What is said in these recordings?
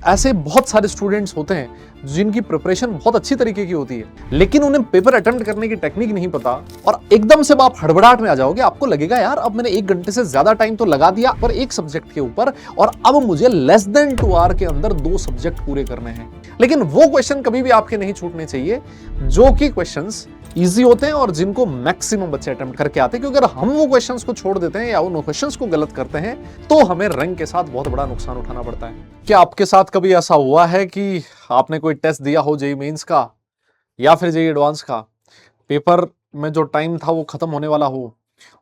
ऐसे बहुत सारे स्टूडेंट्स होते हैं जिनकी प्रिपरेशन बहुत अच्छी तरीके की होती है, लेकिन उन्हें पेपर अटेम्प्ट करने की टेक्निक नहीं पता और एकदम से आप हड़बड़ाहट में आ जाओगे। आपको लगेगा यार अब मैंने 1 घंटे से ज्यादा टाइम तो लगा दिया पर एक सब्जेक्ट के ऊपर और अब मुझे लेस देन 2 आवर के अंदर 2 सब्जेक्ट पूरे करने हैं। लेकिन वो क्वेश्चन कभी भी आपके नहीं छूटने चाहिए जो कि क्वेश्चंस इजी होते हैं और जिनको मैक्सिमम बच्चे अटेम्प्ट करके आते हैं, क्योंकि अगर हम वो क्वेश्चंस को छोड़ देते हैं या उन क्वेश्चंस को गलत करते हैं तो हमें रैंक के साथ बहुत बड़ा नुकसान उठाना पड़ता है। क्या आपके साथ कभी ऐसा हुआ है कि आपने कोई टेस्ट दिया हो जेईई मेंस का या फिर जेईई एडवांस का, पेपर में जो टाइम था वो खत्म होने वाला हो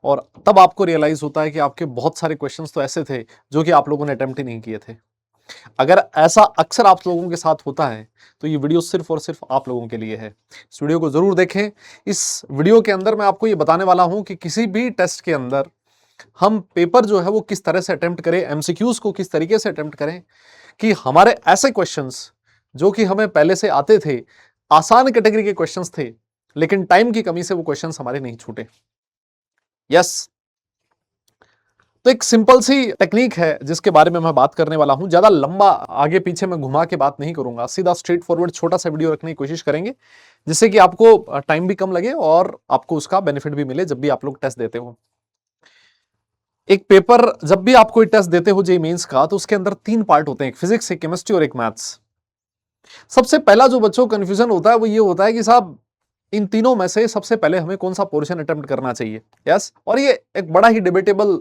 और तब आपको रियलाइज होता है कि आपके बहुत सारे क्वेश्चंस तो ऐसे थे जो कि आप लोगों ने अटेम्प्ट ही नहीं किए थे? अगर ऐसा अक्सर आप लोगों के साथ होता है तो ये वीडियो सिर्फ और सिर्फ आप लोगों के लिए है। इस वीडियो को जरूर देखें। इस वीडियो के अंदर मैं आपको ये बताने वाला हूं कि किसी भी टेस्ट के अंदर हम पेपर जो है वो किस तरह से अटेम्प्ट करें, एमसीक्यूज को किस तरीके से अटेम्प्ट करें कि हमारे ऐसे क्वेश्चंस जो कि हमें पहले से आते थे, आसान कैटेगरी के क्वेश्चंस थे, लेकिन टाइम की कमी से वो क्वेश्चंस हमारे नहीं छूटे। यस, तो एक सिंपल सी टेक्निक है जिसके बारे में मैं बात करने वाला हूं। ज्यादा लंबा आगे पीछे मैं घुमा के बात नहीं करूंगा, सीधा स्ट्रेट फॉरवर्ड छोटा सा वीडियो रखने की कोशिश करेंगे जिससे कि आपको टाइम भी कम लगे और आपको उसका बेनिफिट भी मिले जब भी आप लोग टेस्ट देते हो। एक पेपर जब भी आप कोई टेस्ट देते हो जेईई मेंस का तो उसके अंदर 3 पार्ट होते हैं, एक फिजिक्स, एक केमिस्ट्री और एक मैथ्स। सबसे पहला जो बच्चों को कंफ्यूजन होता है वो ये होता है कि साहब इन तीनों में से सबसे पहले हमें कौन सा पोर्शन अटेम्प्ट करना चाहिए। यस, और ये एक बड़ा ही डिबेटेबल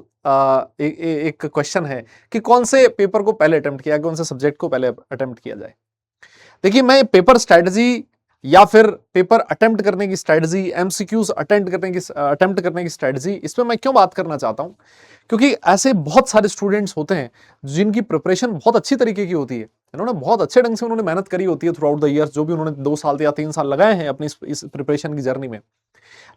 एक क्वेश्चन है कि कौन से पेपर को पहले अटेम्प्ट किया, कौन से सब्जेक्ट को पहले अटेम्प्ट किया जाए। देखिए, मैं पेपर स्ट्रेटजी या फिर पेपर अटेम्प्ट करने की स्ट्रेटजी, एमसीक्यूज अटेम्प्ट करने की स्ट्रेटजी, इसमें मैं क्यों बात करना चाहता हूं, क्योंकि ऐसे बहुत सारे स्टूडेंट्स होते हैं जिनकी प्रिपरेशन बहुत अच्छी तरीके की होती है। इन्होंने बहुत अच्छे ढंग से उन्होंने मेहनत करी होती है थ्रू आउट द ईयर्स, जो भी उन्होंने 2 साल या 3 साल लगाए हैं अपनी इस प्रिपरेशन की जर्नी में,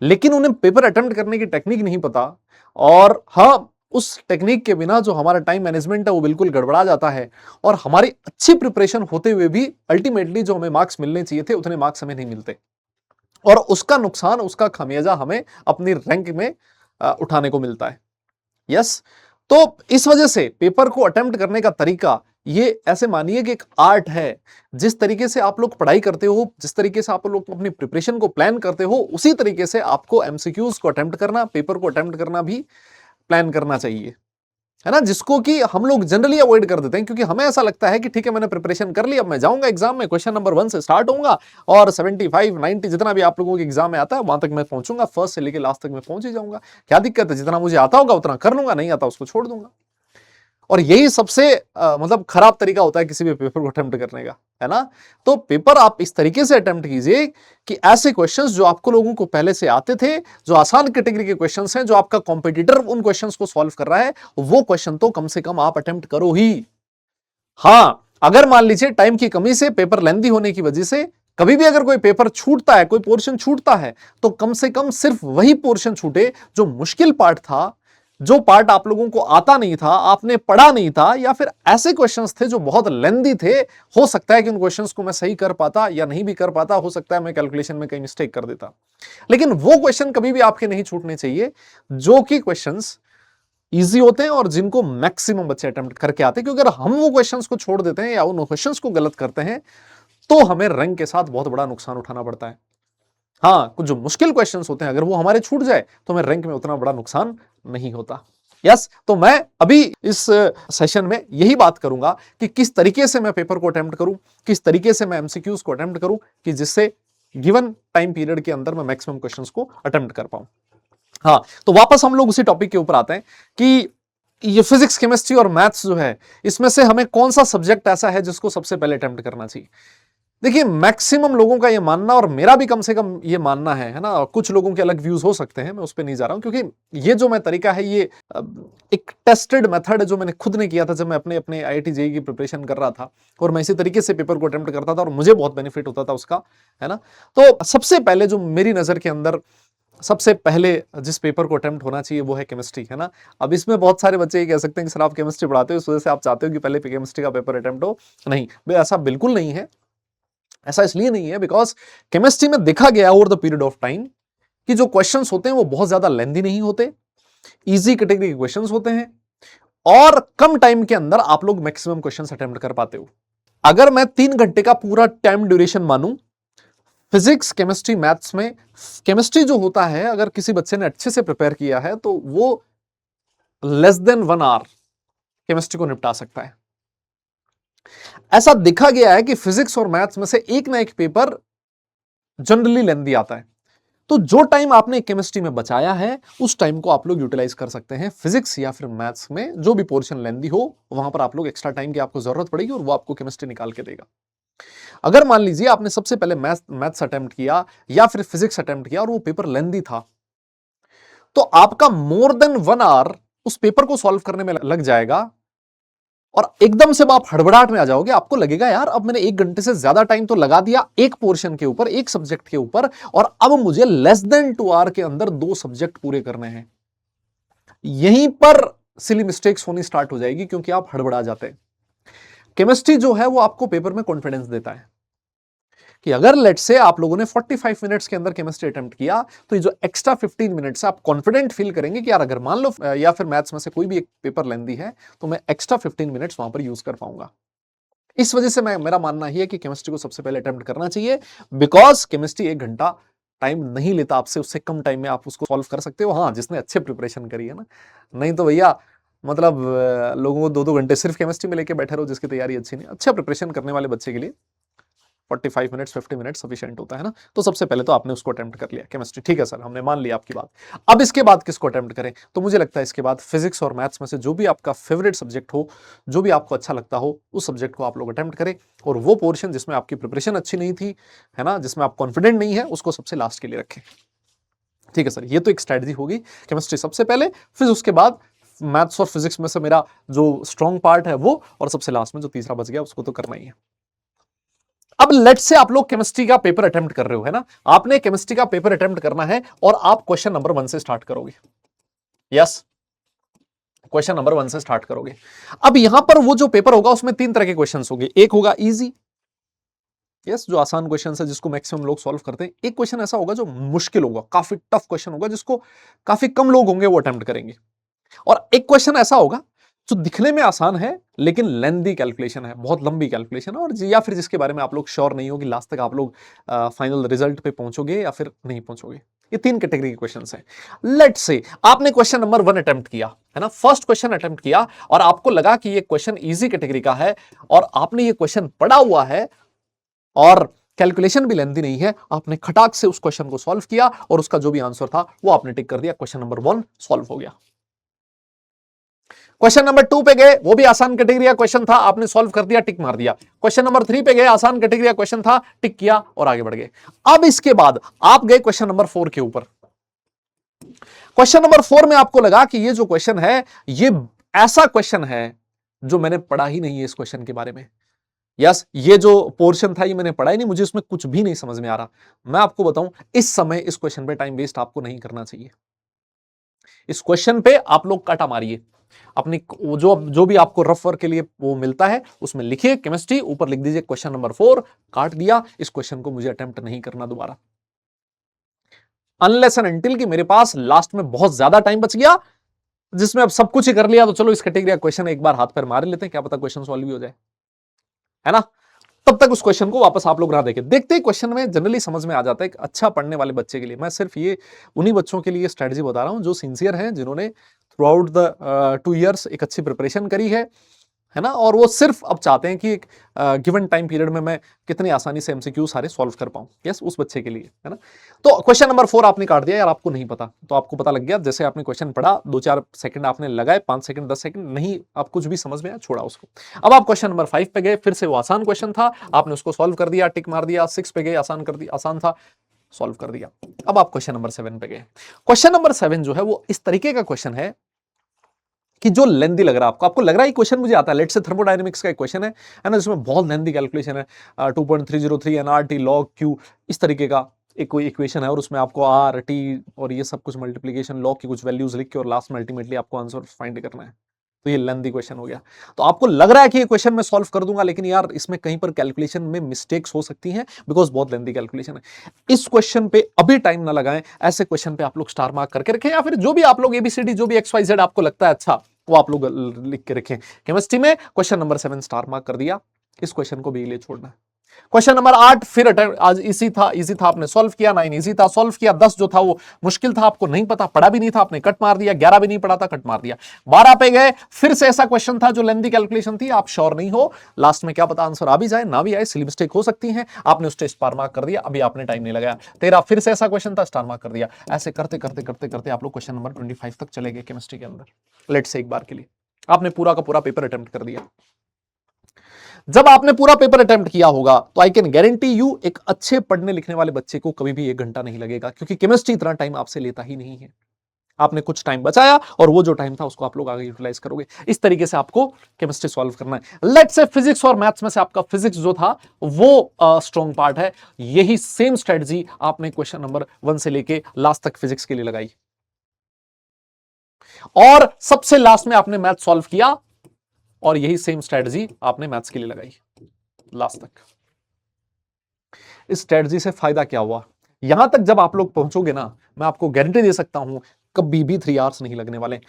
लेकिन उन्हें पेपर अटेम्प्ट करने की टेक्निक नहीं पता। और हाँ, उस टेक्निक के बिना जो हमारा टाइम मैनेजमेंट है वो बिल्कुल गड़बड़ा जाता है और हमारी अच्छी प्रिपरेशन होते हुए भी अल्टीमेटली जो हमें मार्क्स मिलने चाहिए थे उतने मार्क्स हमें नहीं मिलते और उसका नुकसान, उसका खामियाजा हमें अपनी रैंक में उठाने को मिलता है। यस, तो इस वजह से पेपर को अटेम्प्ट करने का तरीका ये ऐसे मानिए कि एक आर्ट है। जिस तरीके से आप लोग पढ़ाई करते हो, जिस तरीके से आप लोग अपनी प्रिपरेशन को प्लान करते हो, उसी तरीके से आपको एमसीक्यूज को अटेम्प्ट करना, पेपर को अटेम्प्ट करना भी प्लान करना चाहिए, है ना, जिसको कि हम लोग जनरली अवॉइड कर देते हैं क्योंकि हमें ऐसा लगता है कि ठीक है मैंने प्रिपरेशन कर ली, अब मैं जाऊंगा एग्जाम में, क्वेश्चन नंबर 1 से स्टार्ट होऊंगा और 75 90 जितना भी आप लोगों के एग्जाम में आता है वहां तक मैं पहुंचूंगा, फर्स्ट से लेकर लास्ट तक मैं पहुंच ही जाऊंगा। क्या दिक्कत है, जितना मुझे आता होगा उतना कर लूंगा, नहीं आता उसको छोड़ दूंगा। और यही सबसे मतलब खराब तरीका होता है किसी भी पेपर को अटेम्प्ट करने का, है ना। तो पेपर आप इस तरीके से अटेम्प्ट कीजिए कि ऐसे क्वेश्चंस जो आपको लोगों को पहले से आते थे, जो आसान कैटेगरी के क्वेश्चंस हैं, जो आपका कॉम्पिटिटर उन क्वेश्चंस को सॉल्व कर रहा है, वो क्वेश्चन तो कम से कम आप अटेम्प्ट करो ही। हाँ, अगर मान लीजिए टाइम की कमी से, पेपर लेंथी होने की वजह से कभी भी अगर कोई पेपर छूटता है, कोई पोर्शन छूटता है, तो कम से कम सिर्फ वही पोर्शन छूटे जो मुश्किल पार्ट था, जो पार्ट आप लोगों को आता नहीं था, आपने पढ़ा नहीं था, या फिर ऐसे क्वेश्चंस थे जो बहुत लेंदी थे। हो सकता है कि उन क्वेश्चंस को मैं सही कर पाता या नहीं भी कर पाता, हो सकता है मैं कैलकुलेशन में कहीं मिस्टेक कर देता, लेकिन वो क्वेश्चन कभी भी आपके नहीं छूटने चाहिए जो कि क्वेश्चंस इजी होते हैं और जिनको मैक्सिमम बच्चे अटेम्प्ट करके आते हैं। क्योंकि अगर हम वो क्वेश्चंस को छोड़ देते हैं या उन क्वेश्चंस को गलत करते हैं तो हमें रैंक के साथ बहुत बड़ा नुकसान उठाना पड़ता है। हाँ, कुछ जो मुश्किल क्वेश्चंस होते हैं अगर वो हमारे छूट जाए तो हमें रैंक में उतना बड़ा नुकसान नहीं होता। यस, तो मैं अभी इस सेशन में यही बात करूंगा कि किस तरीके से मैं पेपर को अटेम्प्ट करूं, किस तरीके से मैं एमसीक्यूज को अटेम्प्ट करूं कि जिससे गिवन टाइम पीरियड के अंदर मैं मैक्सिमम क्वेश्चंस को अटेम्प्ट कर पाऊं। हाँ, तो वापस हम लोग उसी टॉपिक के ऊपर आते हैं कि ये फिजिक्स, केमिस्ट्री और मैथ्स जो है, इसमें से हमें कौन सा सब्जेक्ट ऐसा है जिसको सबसे पहले अटेम्प्ट करना चाहिए। देखिए, मैक्सिमम लोगों का ये मानना और मेरा भी कम से कम ये मानना है ना, कुछ लोगों के अलग व्यूज हो सकते हैं, मैं उस पर नहीं जा रहा हूं, क्योंकि ये जो मैं तरीका है ये एक टेस्टेड मेथड है जो मैंने खुद ने किया था जब मैं अपने आईआईटी जेईई की प्रिपरेशन कर रहा था और मैं इसी तरीके से पेपर को अटेम्प्ट करता था और मुझे बहुत बेनिफिट होता था उसका, है ना। तो सबसे पहले जो मेरी नजर के अंदर सबसे पहले जिस पेपर को अटेम्प्ट होना चाहिए वो है केमिस्ट्री, है ना। अब इसमें बहुत सारे बच्चे ये कह सकते हैं कि सर आप केमिस्ट्री पढ़ाते हो, इस वजह से आप चाहते हो कि पहले केमिस्ट्री का पेपर अटेम्प्ट हो। नहीं, ऐसा बिल्कुल नहीं है। ऐसा इसलिए नहीं है बिकॉज केमिस्ट्री में देखा गया over the period of time कि जो क्वेश्चंस होते हैं वो बहुत ज्यादा लेंथी नहीं होते, इजी कैटेगरी के क्वेश्चंस होते हैं और कम टाइम के अंदर आप लोग मैक्सिमम क्वेश्चंस अटेम्प्ट कर पाते हो। अगर मैं 3 घंटे का पूरा टाइम ड्यूरेशन मानूं फिजिक्स, केमिस्ट्री, मैथ्स में, केमिस्ट्री जो होता है अगर किसी बच्चे ने अच्छे से प्रिपेयर किया है तो वो लेस देन 1 आवर केमिस्ट्री को निपटा सकता है। ऐसा देखा गया है कि फिजिक्स और मैथ्स में से एक ना एक पेपर जनरली लेंथी आता है। तो जो टाइम आपने केमिस्ट्री में बचाया है उस टाइम को आप लोग यूटिलाइज कर सकते हैं फिजिक्स या फिर मैथ्स में, जो भी पोर्शन लेंथी हो वहां पर आप लोग एक्स्ट्रा टाइम की आपको जरूरत पड़ेगी और वो आपको केमिस्ट्री निकाल के देगा। अगर मान लीजिए आपने सबसे पहले मैथ्स अटेम्प्ट किया या फिर फिजिक्स अटेम्प्ट किया और वो पेपर लेंथी था, तो आपका मोर देन 1 आवर उस पेपर को सॉल्व करने में लग जाएगा और एकदम से आप हड़बड़ाहट में आ जाओगे। आपको लगेगा यार अब मैंने 1 घंटे से ज्यादा टाइम तो लगा दिया एक पोर्शन के ऊपर, एक सब्जेक्ट के ऊपर, और अब मुझे लेस देन 2 आवर के अंदर 2 सब्जेक्ट पूरे करने हैं। यहीं पर सिली मिस्टेक्स होनी स्टार्ट हो जाएगी क्योंकि आप हड़बड़ा जाते हैं। केमिस्ट्री जो है वो आपको पेपर में कॉन्फिडेंस देता है कि अगर लेट से आप लोगों ने 45 मिनट्स के अंदर केमिस्ट्री अटेम्प्ट किया तो ये जो एक्स्ट्रा 15 मिनट्स आप कॉन्फिडेंट फील करेंगे कि यार अगर मान लो या फिर मैथ्स में से कोई भी एक पेपर लेंथी है तो मैं एक्स्ट्रा 15 मिनट्स वहां पर यूज कर पाऊंगा। इस वजह से मेरा मानना ही है कि केमिस्ट्री को सबसे पहले अटेम्प्ट करना चाहिए, बिकॉज केमिस्ट्री 1 घंटा टाइम नहीं लेता आपसे, उससे कम टाइम में आप उसको सॉल्व कर सकते हो। हाँ, जिसने अच्छे प्रिपरेशन करी है ना, नहीं तो भैया मतलब लोगों को 2-2 घंटे सिर्फ केमिस्ट्री में लेके बैठे रहो जिसकी तैयारी अच्छी नहीं। अच्छा प्रिपरेशन करने वाले बच्चे के लिए 45 मिनट्स 50 मिनट्स सफिशिएंट होता है ना। तो सबसे पहले तो आपने उसको अटेम्प्ट कर लिया केमिस्ट्री, ठीक है सर, हमने मान लिया आपकी बात। अब इसके बाद किसको अटेम्प्ट करें? तो मुझे लगता है इसके बाद फिजिक्स और मैथ्स में से जो भी आपका फेवरेट सब्जेक्ट हो, जो भी आपको अच्छा लगता हो, उस सब्जेक्ट को आप लोग अटेम्प्ट करें। और वो पोर्शन जिसमें आपकी प्रिपरेशन अच्छी नहीं थी, है ना, जिसमें आप कॉन्फिडेंट नहीं है, उसको सबसे लास्ट के लिए रखें। ठीक है सर, ये तो एक स्ट्रेटजी होगी। केमिस्ट्री सबसे पहले, फिर उसके बाद मैथ्स और फिजिक्स में से मेरा जो स्ट्रॉन्ग पार्ट है वो, और सबसे लास्ट में जो तीसरा बच गया उसको तो करना ही है। अब लेट से आप लोग केमिस्ट्री का पेपर अटेम्प्ट कर रहे हो, है ना, आपने केमिस्ट्री का पेपर अटेम्प्ट करना है और आप क्वेश्चन नंबर 1 से स्टार्ट करोगे। यस, क्वेश्चन नंबर 1 से स्टार्ट करोगे। अब यहां पर वो जो पेपर होगा उसमें 3 तरह के क्वेश्चन होंगे। एक होगा इजी, यस, जो आसान क्वेश्चन है जिसको मैक्सिमम लोग सॉल्व करते हैं। एक क्वेश्चन ऐसा होगा जो मुश्किल होगा, काफी टफ क्वेश्चन होगा, जिसको काफी कम लोग होंगे वो अटेम्प्ट करेंगे। और एक क्वेश्चन ऐसा होगा जो दिखने में आसान है लेकिन लेंथी कैलकुलेशन है, बहुत लंबी कैलकुलेशन है, और या फिर जिसके बारे में आप लोग श्योर नहीं हो कि लास्ट तक आप लोग फाइनल रिजल्ट पे पहुंचोगे या फिर नहीं पहुंचोगे। ये 3 कैटेगरी के क्वेश्चंस हैं। लेट्स से आपने क्वेश्चन नंबर 1 अटेम्प्ट किया, है ना, फर्स्ट क्वेश्चन अटेम्प्ट किया और आपको लगा कि ये क्वेश्चन इजी कैटेगरी का है और आपने ये क्वेश्चन पढ़ा हुआ है और कैलकुलेशन भी लेंथी नहीं है। आपने खटाक से उस क्वेश्चन को सॉल्व किया और उसका जो भी आंसर था वो आपने टिक कर दिया, क्वेश्चन नंबर 1 सॉल्व हो गया। क्वेश्चन नंबर 2 पे गए, वो भी आसान कैटेगरी का क्वेश्चन था, आपने सॉल्व कर दिया, टिक मार दिया। क्वेश्चन नंबर 3 पे गए, आसान कैटेगरी का क्वेश्चन था, टिक किया और आगे बढ़ गए। अब इसके बाद आप गए क्वेश्चन नंबर 4 के ऊपर। क्वेश्चन नंबर 4 में आपको लगा कि ये जो क्वेश्चन है ये ऐसा क्वेश्चन है जो मैंने पढ़ा ही नहीं है इस क्वेश्चन के बारे में। यस, ये जो पोर्शन था ये मैंने पढ़ा ही नहीं, मुझे उसमें कुछ भी नहीं समझ में आ रहा। मैं आपको बताऊं, इस समय इस क्वेश्चन पे टाइम वेस्ट आपको नहीं करना चाहिए। इस क्वेश्चन पे आप लोग काटा मारिए, अपनी जो भी आपको रफ वर्क के लिए वो मिलता है उसमें लिखिए केमिस्ट्री, ऊपर लिख दीजिए क्वेश्चन नंबर 4, काट दिया। इस क्वेश्चन को मुझे अटेम्प्ट नहीं करना दोबारा, अनलेस एंड अनटिल कि मेरे पास लास्ट में बहुत ज्यादा टाइम बच गया जिसमें अब सब कुछ ही कर लिया, तो चलो इस कैटेगरी का क्वेश्चन एक बार हाथ पैर मार लेते हैं, क्या पता क्वेश्चन सॉल्व भी हो जाए, है ना। तब तक उस क्वेश्चन को वापस आप लोग ना देखें। देखते ही क्वेश्चन में जनरली समझ में आ जाता है। एक अच्छा पढ़ने वाले बच्चे के लिए, मैं सिर्फ ये उन्हीं बच्चों के लिए स्ट्रेटजी बता रहा हूं जो सिंसियर हैं, जिन्होंने थ्रू आउट द 2 ईयर्स एक अच्छी प्रिपरेशन करी है ना, और वो सिर्फ अब चाहते हैं कि एक गिवन टाइम पीरियड में मैं कितनी आसानी से एमसीक्यू सारे सॉल्व कर पाऊं। यस, उस बच्चे के लिए, है ना। तो क्वेश्चन नंबर 4 आपने काट दिया यार, आपको नहीं पता, तो आपको पता लग गया, जैसे आपने क्वेश्चन पढ़ा 2-4 सेकंड आपने लगाए, 5 सेकंड 10 सेकंड नहीं, आप कुछ भी समझ में आया, छोड़ा उसको। अब आप क्वेश्चन नंबर 5 पे गए, फिर से वो आसान क्वेश्चन था, आपने उसको सॉल्व कर दिया, टिक मार दिया। 6 पे गए, आसान कर दिया, आसान था, सॉल्व कर दिया। अब आप क्वेश्चन नंबर 7 पे गए। क्वेश्चन नंबर 7 जो है वो इस तरीके का क्वेश्चन है कि जो लेंथी लग रहा है आपको लग रहा है क्वेश्चन मुझे आता है, लेट से थर्मोडायनेमिक्स का एक क्वेश्चन है ना, जिसमें बहुत लेंथी कैलकुलेशन है, 2.303 एनआरटी लॉग क्यू, इस तरीके का एक कोई इक्वेशन है और उसमें आपको आर टी और ये सब कुछ मल्टीप्लिकेशन लॉग की कुछ वैल्यूज लिख के और लास्ट में अल्टीमेटली आपको आंसर फाइंड करना है। तो ये लेंथी क्वेश्चन हो गया। तो आपको लग रहा है कि ये क्वेश्चन मैं सॉल्व कर दूंगा, लेकिन यार इसमें कहीं पर कैलकुलेशन में मिस्टेक्स हो सकती हैं बिकॉज बहुत लेंथी कैलकुलेशन है। इस क्वेश्चन पे अभी टाइम ना लगाएं, ऐसे क्वेश्चन पे आप लोग स्टार मार्क करके रखें, या फिर जो भी आप लोग एबीसीडी जो भी XYZ आपको लगता है अच्छा वो आप लोग लिख के रखें। केमिस्ट्री में क्वेश्चन नंबर 7 स्टार मार्क कर दिया, इस क्वेश्चन को भी लिए छोड़ना है। क्वेश्चन नंबर 8 फिर अटेम्प्ट, आज इजी था आपने सॉल्व किया, 9 इजी था सॉल्व किया, 10 जो था वो मुश्किल था, आपको नहीं पता, पढ़ा भी नहीं था, आपने कट मार दिया, 11 भी नहीं पढ़ा था, कट मार दिया, 12 पे गए, फिर से ऐसा क्वेश्चन था जो लेंथी कैलकुलेशन थी, आप श्योर नहीं हो, लास्ट में क्या पता आंसर आ भी जाए ना भी आए, सिली मिस्टेक हो सकती है, आपने उस स्टार मार्क कर दिया, अभी आपने टाइम नहीं लगाया। 13 फिर से ऐसा क्वेश्चन था, स्टार मार्क कर दिया। ऐसे करते करते करते करते आप लोग क्वेश्चन नंबर 25 तक चले गए केमिस्ट्री के अंदर। लेट्स से एक बार के लिए आपने पूरा का पूरा पेपर अटेम्प्ट कर दिया। जब आपने पूरा पेपर अटेम्प्ट किया होगा तो आई कैन गारंटी यू एक अच्छे पढ़ने लिखने वाले बच्चे को कभी भी 1 घंटा नहीं लगेगा, क्योंकि केमिस्ट्री इतना टाइम आपसे लेता ही नहीं है। आपने कुछ टाइम बचाया और वो जो टाइम था उसको आप लोग आगे यूटिलाइज करोगे। इस तरीके से आपको केमिस्ट्री सॉल्व करना है। लेट्स से फिजिक्स और मैथ्स में से आपका फिजिक्स जो था वो स्ट्रॉन्ग पार्ट है। यही सेम स्ट्रेटजी आपने क्वेश्चन नंबर 1 से लेके लास्ट तक फिजिक्स के लिए लगाई, और सबसे लास्ट में आपने मैथ सॉल्व किया, और यही सेम स्ट्रेटजी आपने मैथ्स के लिए लगाई लास्ट तक। इस स्ट्रेटजी से फायदा क्या हुआ? यहां तक जब आप लोग पहुंचोगे ना, मैं आपको गारंटी दे सकता हूं कभी भी 3 आवर्स नहीं लगने वाले,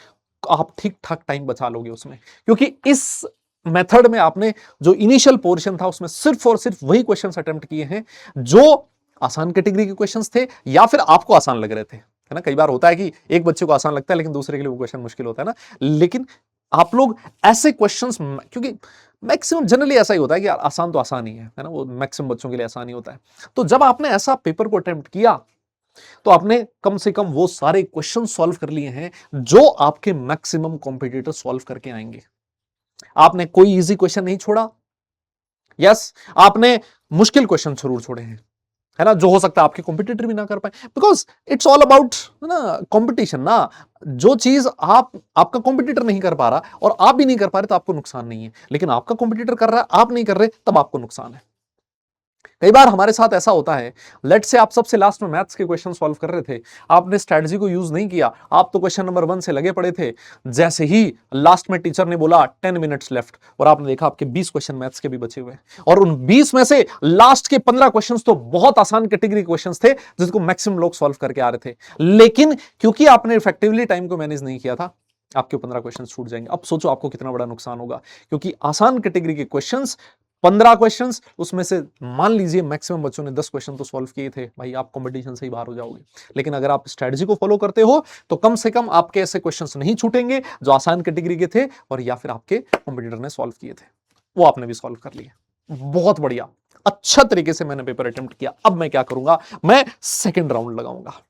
आप ठीक ठाक टाइम बचा लोगे उसमें, क्योंकि इस मेथड में आपने जो इनिशियल पोर्शन था उसमें सिर्फ और सिर्फ वही क्वेश्चंस अटेम्प्ट किए हैं जो आसान कैटेगरी के क्वेश्चंस थे या फिर आपको आसान लग रहे थे, है ना। कई बार होता है कि एक बच्चे को आसान लगता है लेकिन दूसरे के लिए वो क्वेश्चन मुश्किल होता है ना। लेकिन आप लोग ऐसे क्वेश्चंस, क्योंकि मैक्सिमम जनरली ऐसा ही होता है कि यार आसान तो आसान ही है ना, वो मैक्सिमम बच्चों के लिए आसान ही होता है। तो जब आपने ऐसा पेपर को अटेम्प्ट किया तो आपने कम से कम वो सारे क्वेश्चन सॉल्व कर लिए हैं जो आपके मैक्सिमम कॉम्पिटिटर सॉल्व करके आएंगे। आपने कोई इजी क्वेश्चन नहीं छोड़ा, यस, आपने मुश्किल क्वेश्चन जरूर छोड़े हैं, है ना, जो हो सकता है आपके कॉम्पिटिटर भी ना कर पाए, बिकॉज इट्स ऑल अबाउट ना कंपटीशन ना। जो चीज आपका कॉम्पिटिटर नहीं कर पा रहा और आप भी नहीं कर पा रहे तो आपको नुकसान नहीं है, लेकिन आपका कॉम्पिटिटर कर रहा है, आप नहीं कर रहे, तब आपको नुकसान है। कई बार हमारे साथ ऐसा होता है, लेट से आप सबसे लास्ट में मैथ्स के क्वेश्चन सॉल्व कर रहे थे, आपने स्ट्रेटजी को यूज नहीं किया, आप तो क्वेश्चन नंबर 1 से लगे पड़े थे। जैसे ही लास्ट में टीचर ने बोला 10 मिनट्स लेफ्ट, और आपने देखा आपके 20 क्वेश्चन मैथ्स के भी बचे हुए, और उन 20 में से लास्ट के 15 क्वेश्चन तो बहुत आसान कैटेगरी क्वेश्चन थे जिसको मैक्सिमम लोग सॉल्व करके आ रहे थे, लेकिन क्योंकि आपने इफेक्टिवली टाइम को मैनेज नहीं किया था, आपके 15 क्वेश्चन छूट जाएंगे। अब सोचो आपको कितना बड़ा नुकसान होगा, क्योंकि आसान कैटेगरी के क्वेश्चंस 15 क्वेश्चंस, उसमें से मान लीजिए मैक्सिमम बच्चों ने 10 क्वेश्चन तो सॉल्व किए थे, भाई आप कंपटीशन से ही बाहर हो जाओगे। लेकिन अगर आप स्ट्रेटजी को फॉलो करते हो तो कम से कम आपके ऐसे क्वेश्चंस नहीं छूटेंगे जो आसान कैटेगरी के थे और या फिर आपके कंपटीटर ने सॉल्व किए थे, वो आपने भी सॉल्व कर लिए। बहुत बढ़िया, अच्छा तरीके से मैंने पेपर अटेम्प्ट किया। अब मैं क्या करूंगा, मैं सेकेंड राउंड लगाऊंगा,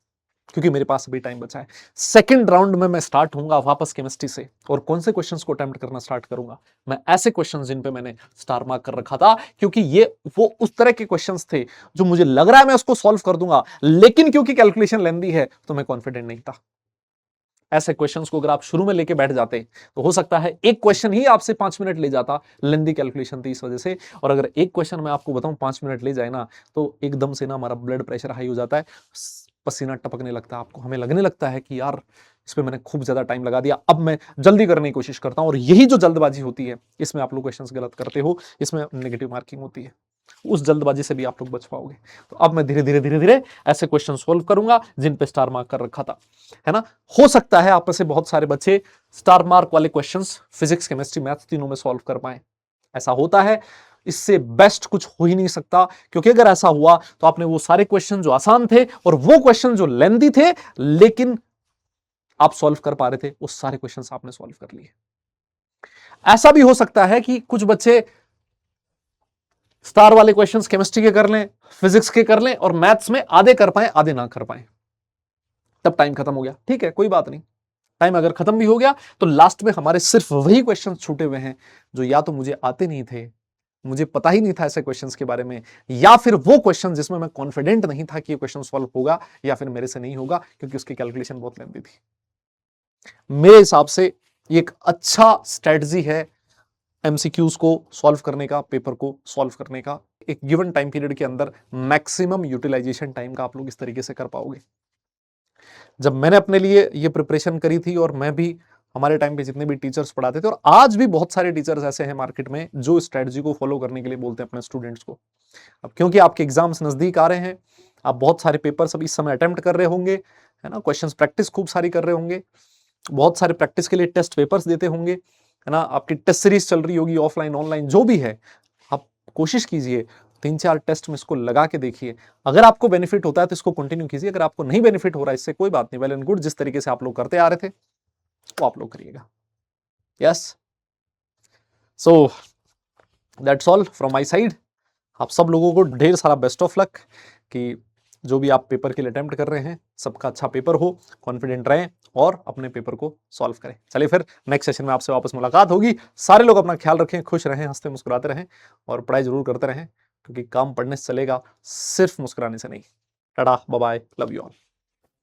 क्योंकि मेरे पास अभी टाइम बचा है। सेकंड राउंड में मैं स्टार्ट होऊंगा वापस केमिस्ट्री से, और कौन से क्वेश्चंस को अटेम्प्ट करना स्टार्ट करूंगा, मैं ऐसे क्वेश्चंस जिन पे मैंने स्टार मार्क कर रखा था, क्योंकि ये वो उस तरह के क्वेश्चंस थे जो मुझे लग रहा है मैं उसको सॉल्व कर दूंगा, लेकिन क्योंकि कैलकुलेशन लेंदी है तो मैं कॉन्फिडेंट नहीं था। ऐसे क्वेश्चंस को अगर आप शुरू में लेके बैठ जाते तो हो सकता है एक क्वेश्चन ही आपसे 5 मिनट ले जाता, लेंदी कैलकुलेशन थी इस वजह से। और अगर एक क्वेश्चन मैं आपको बताऊं 5 मिनट ले जाए ना, तो एकदम से ना हमारा ब्लड प्रेशर हाई हो जाता है, पसीना टपकने लगता है, आपको हमें लगने लगता है कि यार इस पे मैंने खूब ज्यादा टाइम लगा दिया, अब मैं जल्दी करने की कोशिश करता हूं। और यही जो जल्दबाजी होती है, इसमें आप लोग क्वेश्चंस गलत करते हो, इसमें नेगेटिव मार्किंग होती है, उस जल्दबाजी से भी आप लोग बच पाओगे। तो अब मैं धीरे धीरे धीरे धीरे ऐसे क्वेश्चन सोल्व करूंगा जिन पे स्टार मार्क कर रखा था, है ना। हो सकता है आप में से बहुत सारे बच्चे स्टार मार्क वाले क्वेश्चंस फिजिक्स केमिस्ट्री मैथ्स तीनों में सॉल्व कर पाए, ऐसा होता है। इससे बेस्ट कुछ हो ही नहीं सकता, क्योंकि अगर ऐसा हुआ तो आपने वो सारे क्वेश्चन जो आसान थे और वो क्वेश्चन जो लेंदी थे लेकिन आप सॉल्व कर पा रहे थे, उस सारे क्वेश्चन आपने सॉल्व कर लिए। ऐसा भी हो सकता है कि कुछ बच्चे स्टार वाले क्वेश्चंस केमिस्ट्री के कर लें, फिजिक्स के कर लें, और मैथ्स में आधे कर पाए आधे ना कर पाए, तब टाइम खत्म हो गया, ठीक है कोई बात नहीं। टाइम अगर खत्म भी हो गया तो लास्ट में हमारे सिर्फ वही क्वेश्चंस छूटे हुए हैं जो या तो मुझे आते नहीं थे, मुझे पता ही नहीं था ऐसे क्वेश्चंस के बारे में, या फिर वो क्वेश्चन जिसमें मैं कॉन्फिडेंट नहीं था कि ये क्वेश्चन सॉल्व होगा या फिर मेरे से नहीं होगा, क्योंकि उसकी कैलकुलेशन बहुत लेंथी थी। मेरे हिसाब से ये एक अच्छा स्ट्रेटजी है एमसीक्यूज को सॉल्व करने का, पेपर को सॉल्व करने का। एक गिवन टाइम पीरियड के अंदर मैक्सिमम यूटिलाइजेशन टाइम का आप लोग इस तरीके से कर पाओगे। जब मैंने अपने लिए ये प्रिपरेशन करी थी, और मैं भी, हमारे टाइम पे जितने भी टीचर्स पढ़ाते थे, और आज भी बहुत सारे टीचर्स ऐसे हैं मार्केट में जो स्ट्रेटजी को फॉलो करने के लिए बोलते हैं अपने स्टूडेंट्स को। अब क्योंकि आपके एग्जाम्स नजदीक आ रहे हैं, आप बहुत सारे पेपर्स अभी इस समय अटेम्प्ट कर रहे होंगे, है ना, क्वेश्चंस प्रैक्टिस खूब सारी कर रहे होंगे, बहुत सारे प्रैक्टिस के लिए टेस्ट पेपर्स देते होंगे, है ना, आपकी टेस्ट सीरीज चल रही होगी ऑफलाइन ऑनलाइन जो भी है, आप कोशिश कीजिए, 3-4 टेस्ट में इसको लगा के देखिए। अगर आपको बेनिफिट होता है तो इसको कंटिन्यू कीजिए, अगर आपको नहीं बेनिफिट हो रहा है इससे कोई बात नहीं, वेल एंड गुड। जिस तरीके से आप लोग करते आ रहे थे वो आप लोग करिएगा। Yes, so that's all from my side. आप सब लोगों को ढेर सारा बेस्ट ऑफ लक कि जो भी आप पेपर के लिए अटेम्प्ट कर रहे हैं सबका अच्छा पेपर हो, कॉन्फिडेंट रहें और अपने पेपर को सॉल्व करें। चलिए फिर नेक्स्ट सेशन में आपसे वापस मुलाकात होगी। सारे लोग अपना ख्याल रखें, खुश रहें, हंसते मुस्कुराते रहें और पढ़ाई जरूर करते रहें, क्योंकि काम पढ़ने से चलेगा, सिर्फ मुस्कुराने से नहीं। Tata, bye bye, love you all.